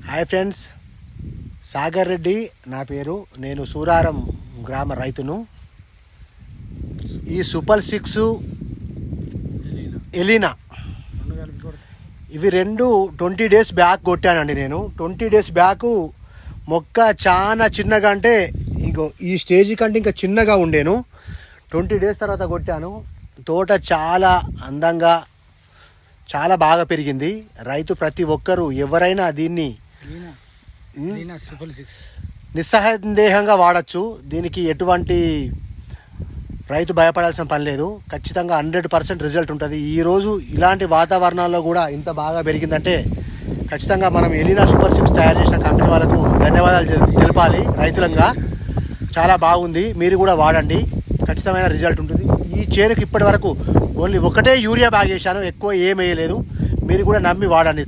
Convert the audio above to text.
Hi friends, Sagar Reddy నా పేరు. నేను సూరారం గ్రామ రైతును. ఈ సూపర్ 6 ఎలీనా ఇవి రెండు 20 డేస్ బ్యాక్ కొట్టానండి. నేను 20 డేస్ బ్యాక్ మొక్క చాలా చిన్నగా, అంటే ఇంకో ఈ స్టేజ్ కంటే ఇంకా చిన్నగా ఉండేను. 20 డేస్ తర్వాత కొట్టాను. తోట చాలా అందంగా, చాలా బాగా పెరిగింది. రైతు ప్రతి ఒక్కరూ ఎవరైనా దీన్ని నిస్సందేహంగా వాడచ్చు. దీనికి ఎటువంటి రైతు భయపడాల్సిన పని లేదు. ఖచ్చితంగా 100% రిజల్ట్ ఉంటుంది. ఈరోజు ఇలాంటి వాతావరణాల్లో కూడా ఇంత బాగా పెరిగిందంటే ఖచ్చితంగా మనం ఎలీనా సూపర్ 6 తయారు చేసిన కంపెనీ వాళ్ళకు ధన్యవాదాలు తెలపాలి. రైతులంగా చాలా బాగుంది. మీరు కూడా వాడండి, ఖచ్చితమైన రిజల్ట్ ఉంటుంది. ఈ చేనుకి ఇప్పటి వరకు ఓన్లీ ఒకటే యూరియా బ్యాగ్ చేశాను, ఎక్కువ ఏం వేయలేదు. మీరు కూడా నమ్మి వాడండి.